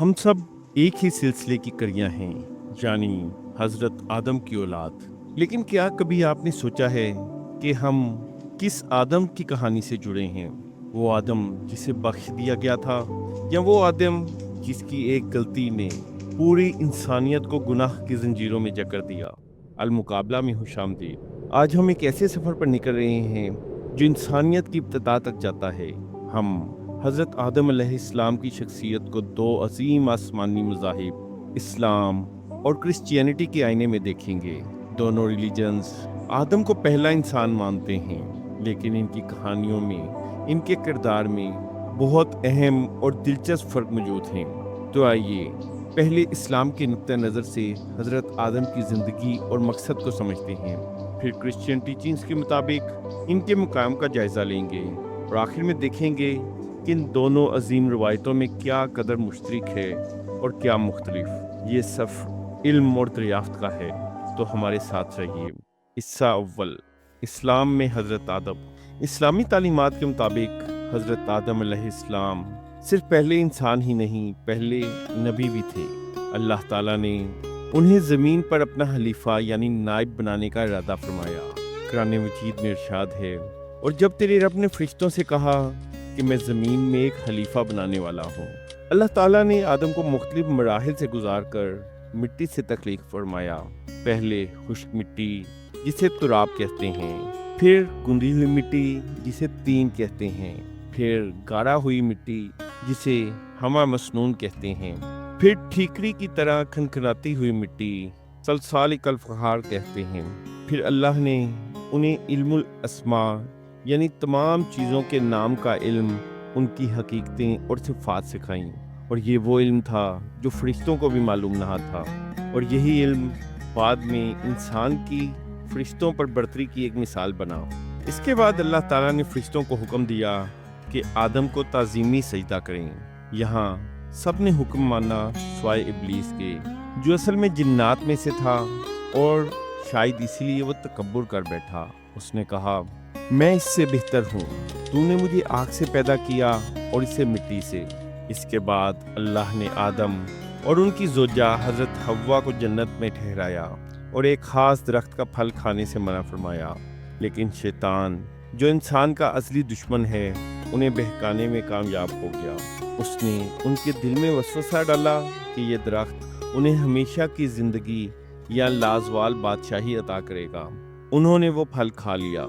हम सब एक ही सिलसिले की कड़ियां हैं, यानी हजरत आदम की औलाद। लेकिन क्या कभी आपने सोचा है कि हम किस आदम की कहानी से जुड़े हैं? वो आदम जिसे बख्श दिया गया था, या वो आदम जिसकी एक गलती ने पूरी इंसानियत को गुनाह की जंजीरों में जकड़ दिया? अल मुकाबला में खुशामदीद। आज हम एक ऐसे सफर पर निकल रहे हैं जो इंसानियत की इब्तिदा तक जाता है। हम हज़रत आदम अलैहिस्सलाम की शख्सियत को दो अजीम आसमानी मज़ाहिब इस्लाम और क्रिश्चियनिटी के आईने में देखेंगे। दोनों रिलीजन्स आदम को पहला इंसान मानते हैं, लेकिन इनकी कहानियों में, इनके किरदार में बहुत अहम और दिलचस्प फ़र्क मौजूद हैं। तो आइए पहले इस्लाम के नुक्ता नज़र से हज़रत आदम की ज़िंदगी और मकसद को समझते हैं, फिर क्रिश्चियन टीचिंग्स के मुताबिक इनके मुकाम का जायज़ा लेंगे, और आखिर में देखेंगे कि इन दोनों अजीम रवायतों में क्या कदर मुश्तरक है और क्या मुख्तलिफ। ये सफ़र इल्म और दरियाफ्त का है, तो हमारे साथ रहिए। हिस्सा अव्वल, इस्लाम में हज़रत आदम। इस्लामी तालीमात के मुताबिक हज़रत आदम अलैहिस्सलाम सिर्फ पहले इंसान ही नहीं, पहले नबी भी थे। अल्लाह ताला ने उन्हें ज़मीन पर अपना खलीफा यानी नाइब बनाने का इरादा फरमाया। कुरान मजीद में इरशाद है, और जब तेरे रब ने फरिश्तों से कहा कि मैं ज़मीन में एक खलीफा बनाने वाला हूँ। अल्लाह ताला ने आदम को मुख्तलिफ मराहिल से गुजार कर मिट्टी से तख्लीक फरमाया। पहले खुश्क मिट्टी जिसे तुराब कहते हैं, फिर गुंदी हुई मिट्टी जिसे तीन कहते हैं, फिर गाढ़ा हुई मिट्टी जिसे हमा मसनून कहते हैं, फिर ठीकरी की तरह खनखनाती हुई मिट्टी सलसाल कल फखार कहते हैं। फिर अल्लाह ने उन्हें इल्मुल अस्मा यानी तमाम चीज़ों के नाम का इल्म, उनकी हकीकतें और सिफ़ात सिखाईं। और ये वो इल्म था जो फरिश्तों को भी मालूम ना था, और यही इल्म बाद में इंसान की फरिश्तों पर बर्तरी की एक मिसाल बना। इसके बाद अल्लाह ताला ने फरिश्तों को हुक्म दिया कि आदम को ताज़ीमी सजदा करें। यहाँ सब ने हुक्म माना सिवाय इब्लीस के, जो असल में जिन्नात में से था, और शायद इसीलिए वो तकब्बुर कर बैठा। उसने कहा, मैं इससे बेहतर हूँ, तूने मुझे आग से पैदा किया और इसे मिट्टी से। इसके बाद अल्लाह ने आदम और उनकी ज़ौजा हज़रत हव्वा को जन्नत में ठहराया और एक ख़ास दरख्त का फल खाने से मना फरमाया। लेकिन शैतान, जो इंसान का असली दुश्मन है, उन्हें बहकाने में कामयाब हो गया। उसने उनके दिल में वसवसा डाला कि ये दरख्त उन्हें हमेशा की ज़िंदगी या लाजवाल बादशाही अता करेगा। उन्होंने वो फल खा लिया।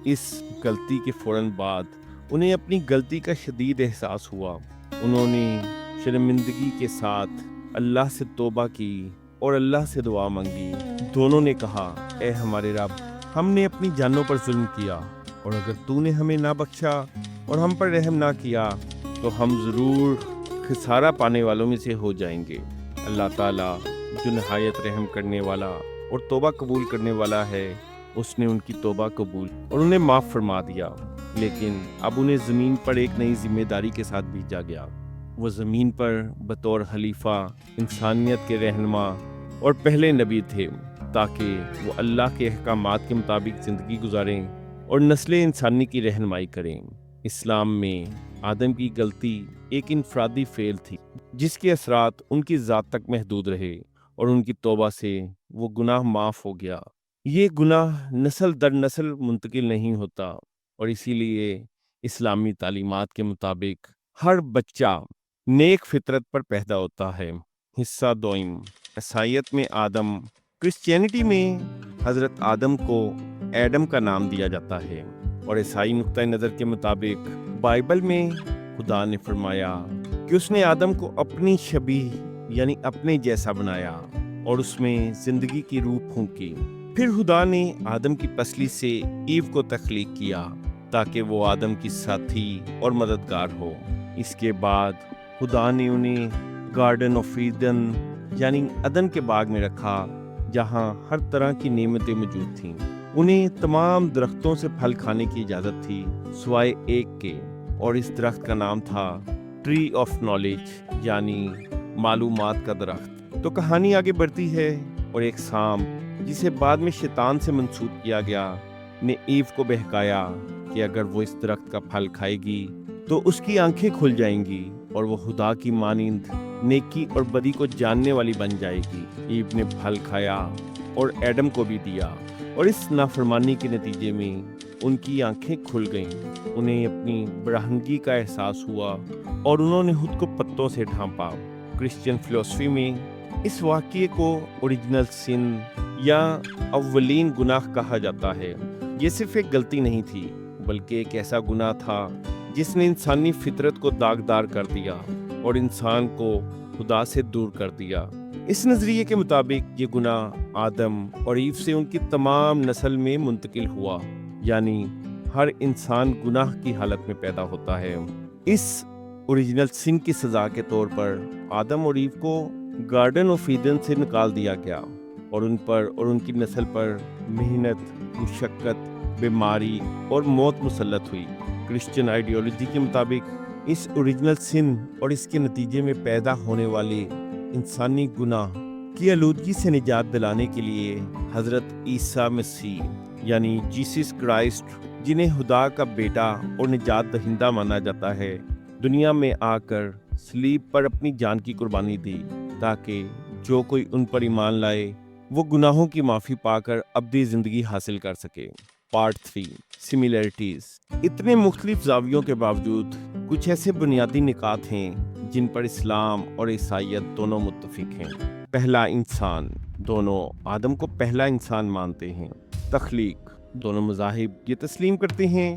इस गलती के फ़ौरन बाद उन्हें अपनी गलती का शदीद एहसास हुआ। उन्होंने शर्मिंदगी के साथ अल्लाह से तौबा की और अल्लाह से दुआ मांगी। दोनों ने कहा, ए हमारे रब, हमने अपनी जानों पर जुल्म किया, और अगर तूने हमें ना बख्शा और हम पर रहम ना किया तो हम ज़रूर खसारा पाने वालों में से हो जाएंगे। अल्लाह ताला जो नहायत रहम करने वाला और तौबा कबूल करने वाला है, उसने उनकी तौबा कबूल और उन्हें माफ़ फरमा दिया। लेकिन अब उन्हें ज़मीन पर एक नई जिम्मेदारी के साथ भेजा गया। वो ज़मीन पर बतौर खलीफा इंसानियत के रहनुमा और पहले नबी थे, ताकि वो अल्लाह के अहकामात के मुताबिक ज़िंदगी गुजारें और नस्ल इंसानी की रहनुमाई करें। इस्लाम में आदम की गलती एक इनफरादी फ़ेल थी, जिसके असरात उनकी ज़ात तक महदूद रहे, और उनकी तौबा से वो गुनाह माफ़ हो गया। ये गुनाह नस्ल दर नस्ल मुंतकिल नहीं होता, और इसीलिए इस्लामी तालीमात के मुताबिक हर बच्चा नेक फितरत पर पैदा होता है। हिस्सा दोइम, ईसाईयत में आदम। क्रिश्चियनिटी में हज़रत आदम को एडम का नाम दिया जाता है, और ईसाई नुक्ता नज़र के मुताबिक बाइबल में खुदा ने फरमाया कि उसने आदम को अपनी शबीह यानी अपने जैसा बनाया और उसमें ज़िंदगी की रूह फूंकी। फिर खुदा ने आदम की पसली से ईव को तख्लीक किया ताकि वो आदम की साथी और मददगार हो। इसके बाद खुदा ने उन्हें गार्डन ऑफ ईदन यानी अदन के बाग में रखा, जहाँ हर तरह की नेमतें मौजूद थीं। उन्हें तमाम दरख्तों से फल खाने की इजाज़त थी सिवाय एक के, और इस दरख्त का नाम था ट्री ऑफ नॉलेज यानी मालूमात का दरख्त। तो कहानी आगे बढ़ती है, और एक सांप जिसे बाद में शैतान से मंसूब किया गया ने ईव को बहकाया कि अगर वो इस दरख्त का फल खाएगी तो उसकी आंखें खुल जाएंगी और वो खुदा की मानिंद नेकी और बदी को जानने वाली बन जाएगी। ईव ने फल खाया और एडम को भी दिया, और इस नाफरमानी के नतीजे में उनकी आंखें खुल गईं। उन्हें अपनी बरहंगी का एहसास हुआ और उन्होंने खुद को पत्तों से ढांपा। क्रिश्चियन फिलॉसफी में इस वाक़ये को ओरिजिनल सिन या अव्वलीन गुनाह कहा जाता है। ये सिर्फ एक गलती नहीं थी, बल्कि एक ऐसा गुनाह था जिसने इंसानी फितरत को दागदार कर दिया और इंसान को खुदा से दूर कर दिया। इस नज़रिए के मुताबिक ये गुनाह आदम और ईव से उनकी तमाम नस्ल में मुंतकिल हुआ, यानी हर इंसान गुनाह की हालत में पैदा होता है। इस ओरिजिनल सिन की सज़ा के तौर पर आदम और ईव को गार्डन ऑफ ईडन से निकाल दिया गया और उन पर और उनकी नस्ल पर मेहनत, मुशक्क़त, बीमारी और मौत मुसल्लत हुई। क्रिश्चियन आइडियोलॉजी के मुताबिक इस ओरिजिनल सिन और इसके नतीजे में पैदा होने वाले इंसानी गुनाह की आलूदगी से निजात दिलाने के लिए हज़रत ईसा मसीह यानी जीसस क्राइस्ट, जिन्हें खुदा का बेटा और निजात दहिंदा माना जाता है, दुनिया में आकर सलीब पर अपनी जान की कुर्बानी दी ताकि जो कोई उन पर ईमान लाए वो गुनाहों की माफ़ी पाकर अब्दी ज़िंदगी हासिल कर सके। Part 3, similarities. इतने मुख्तलिफ ज़ावियों के बावजूद कुछ ऐसे बुनियादी निकात हैं जिन पर इस्लाम और ईसाईयत दोनों मुत्तफिक हैं। पहला इंसान, दोनों आदम को पहला इंसान मानते हैं। तख्लीक, दोनों मज़ाहिब ये तस्लीम करते हैं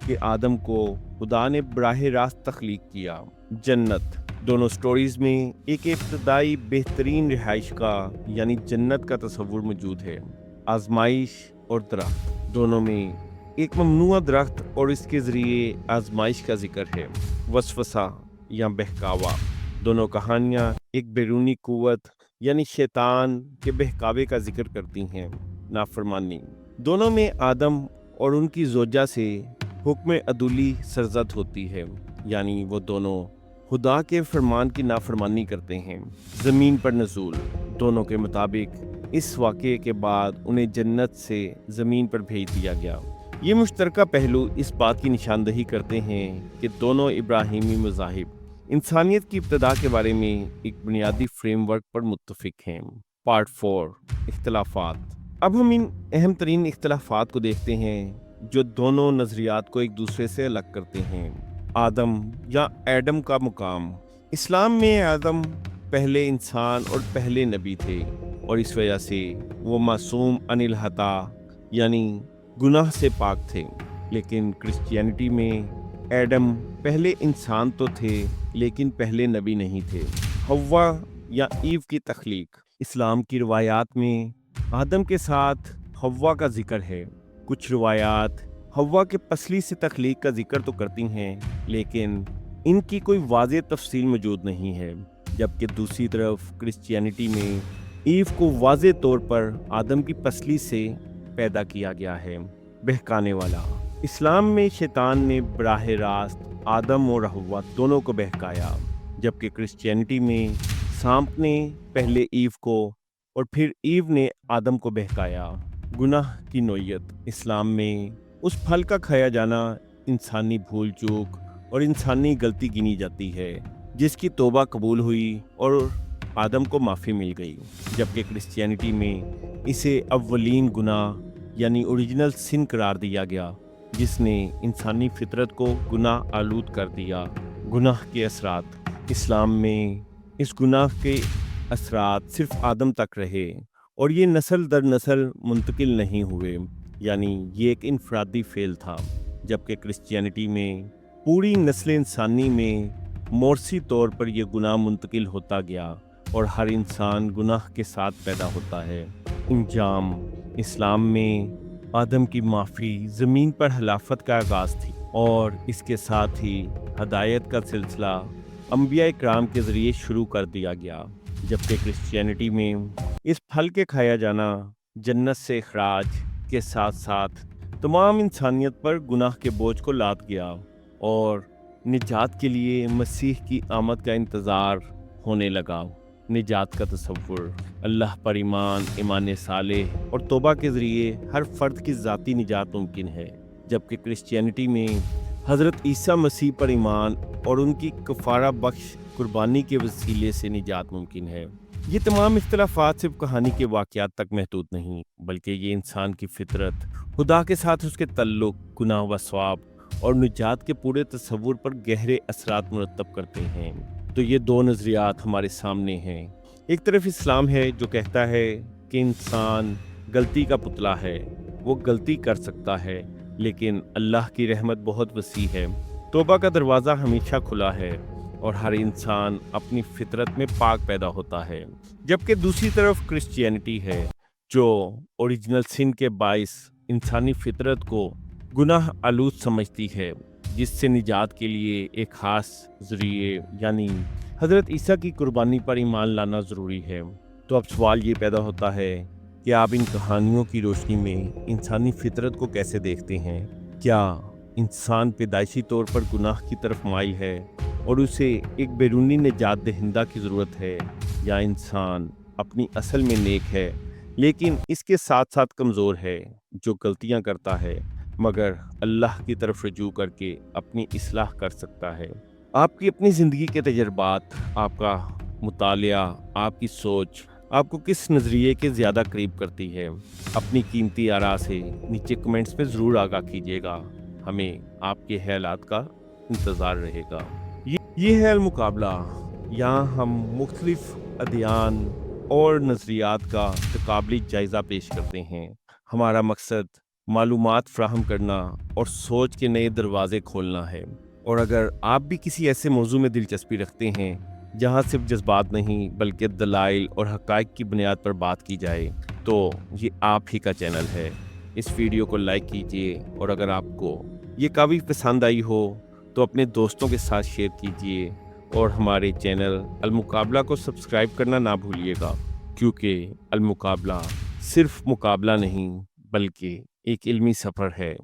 कि आदम को खुदा ने बराह रास्त तख्लीक किया। जन्नत, दोनों स्टोरीज़ में एक इब्तदाई बेहतरीन रिहाइश का यानी जन्नत का तस्वुर मौजूद है। आजमाइश और दरख्त, दोनों में एक ममनुआ दरख्त और इसके ज़रिए आजमाइश का जिक्र है। वसवसा या बहकावा, दोनों कहानियाँ एक बैरूनी कुव्वत यानी शैतान के बहकावे का जिक्र करती हैं। नाफरमानी, दोनों में आदम और उनकी ज़ौजा से हुक्म अदुली सरजद होती है, यानी वो दोनों खुदा के फरमान की नाफरमानी करते हैं। ज़मीन पर नज़ूल, दोनों के मुताबिक इस वाक़ये के बाद उन्हें जन्नत से ज़मीन पर भेज दिया गया। ये मुश्तरका पहलू इस बात की निशानदही करते हैं कि दोनों इब्राहिमी मज़ाहिब इंसानियत की इब्तदा के बारे में एक बुनियादी फ्रेमवर्क पर मुत्तफिक हैं। पार्ट 4, इख्तलाफात। अब हम इन अहम तरीन इख्तलाफात को देखते हैं जो दोनों नज़रियात को एक दूसरे से अलग करते हैं। आदम या एडम का मुकाम। इस्लाम में आदम पहले इंसान और पहले नबी थे और इस वजह से वो मासूम अनिल हता यानी गुनाह से पाक थे। लेकिन क्रिश्चियनिटी में एडम पहले इंसान तो थे लेकिन पहले नबी नहीं थे। हव्वा या ईव की तख्लीक। इस्लाम की रिवायात में आदम के साथ हव्वा का जिक्र है। कुछ रिवायात हव्वा के पसली से तख्लीक का जिक्र तो करती हैं, लेकिन इनकी कोई वाज़ेह तफसील मौजूद नहीं है। जबकि दूसरी तरफ क्रिश्चियनिटी में ईव को वाज़ेह तौर पर आदम की पसली से पैदा किया गया है। बहकाने वाला। इस्लाम में शैतान ने बराह रास्त आदम और हव्वा दोनों को बहकाया, जबकि क्रिश्चियनिटी में सांप ने पहले ईव को और फिर ईव ने आदम को बहकाया। गुनाह की नोयत। इस्लाम में उस फल का खाया जाना इंसानी भूल चूक और इंसानी गलती गिनी जाती है जिसकी तौबा कबूल हुई और आदम को माफ़ी मिल गई, जबकि क्रिश्चियनिटी में इसे अव्वलीन गुनाह यानी ओरिजिनल सिन करार दिया गया जिसने इंसानी फितरत को गुनाह आलूद कर दिया। गुनाह के असरात। इस्लाम में इस गुनाह के असरात सिर्फ आदम तक रहे और ये नस्ल दर नस्ल मुंतकिल नहीं हुए, यानी ये एक इनफरादी फेल था। जबकि क्रिश्चियनिटी में पूरी नस्ल इंसानी में मोरसी तौर पर यह गुनाह मुंतकिल होता गया और हर इंसान गुनाह के साथ पैदा होता है। इंजाम। इस्लाम में आदम की माफ़ी ज़मीन पर खिलाफत का आगाज़ थी और इसके साथ ही हदायत का सिलसिला अंबिया इकराम के ज़रिए शुरू कर दिया गया। जबकि क्रिश्चियनिटी में इस फल के खाया जाना जन्नत से खराज के साथ साथ तमाम इंसानियत पर गुनाह के बोझ को लाद गया और निजात के लिए मसीह की आमद का इंतज़ार होने लगा। निजात का तसव्वुर। अल्लाह पर ईमान, ईमान सालेह और तौबा के ज़रिए हर फ़र्द की ज़ाती निजात मुमकिन है, जबकि क्रिश्चियनिटी में हज़रत ईसा मसीह पर ईमान और उनकी कफ़ारा बख्श قربانی کے وسیلے سے نجات ممکن ہے۔ یہ تمام اختلافات صرف کہانی کے واقعات تک محدود نہیں، بلکہ یہ انسان کی فطرت، خدا کے ساتھ اس کے تعلق، گناہ و ثواب اور نجات کے پورے تصور پر گہرے اثرات مرتب کرتے ہیں۔ تو یہ دو نظریات ہمارے سامنے ہیں۔ ایک طرف اسلام ہے جو کہتا ہے کہ انسان غلطی کا پتلا ہے، وہ غلطی کر سکتا ہے، لیکن اللہ کی رحمت بہت وسیع ہے، توبہ کا دروازہ ہمیشہ کھلا ہے اور ہر انسان اپنی فطرت میں پاک پیدا ہوتا ہے۔ جبکہ دوسری طرف کرسچینٹی ہے جو اوریجنل سن کے باعث انسانی فطرت کو گناہ آلود سمجھتی ہے، جس سے نجات کے لیے ایک خاص ذریعے یعنی حضرت عیسیٰ کی قربانی پر ایمان لانا ضروری ہے۔ تو اب سوال یہ پیدا ہوتا ہے کہ آپ ان کہانیوں کی روشنی میں انسانی فطرت کو کیسے دیکھتے ہیں؟ کیا انسان پیدائشی طور پر گناہ کی طرف مائل ہے اور اسے ایک بیرونی نجات دہندہ کی ضرورت ہے، یا انسان اپنی اصل میں نیک ہے لیکن اس کے ساتھ ساتھ کمزور ہے، جو غلطیاں کرتا ہے مگر اللہ کی طرف رجوع کر کے اپنی اصلاح کر سکتا ہے؟ آپ کی اپنی زندگی کے تجربات، آپ کا مطالعہ، آپ کی سوچ آپ کو کس نظریے کے زیادہ قریب کرتی ہے؟ اپنی قیمتی آراء سے نیچے کمنٹس میں ضرور آگاہ کیجیے گا، ہمیں آپ کے خیالات کا انتظار رہے گا۔ یہ ہے المقابلہ، یہاں ہم مختلف ادیان اور نظریات کا تقابلی جائزہ پیش کرتے ہیں۔ ہمارا مقصد معلومات فراہم کرنا اور سوچ کے نئے دروازے کھولنا ہے۔ اور اگر آپ بھی کسی ایسے موضوع میں دلچسپی رکھتے ہیں جہاں صرف جذبات نہیں بلکہ دلائل اور حقائق کی بنیاد پر بات کی جائے، تو یہ آپ ہی کا چینل ہے۔ اس ویڈیو کو لائک کیجیے اور اگر آپ کو یہ کافی پسند آئی ہو تو اپنے دوستوں کے ساتھ شیئر کیجیے اور ہمارے چینل المقابلہ کو سبسکرائب کرنا نہ بھولیے گا، کیونکہ المقابلہ صرف مقابلہ نہیں بلکہ ایک علمی سفر ہے۔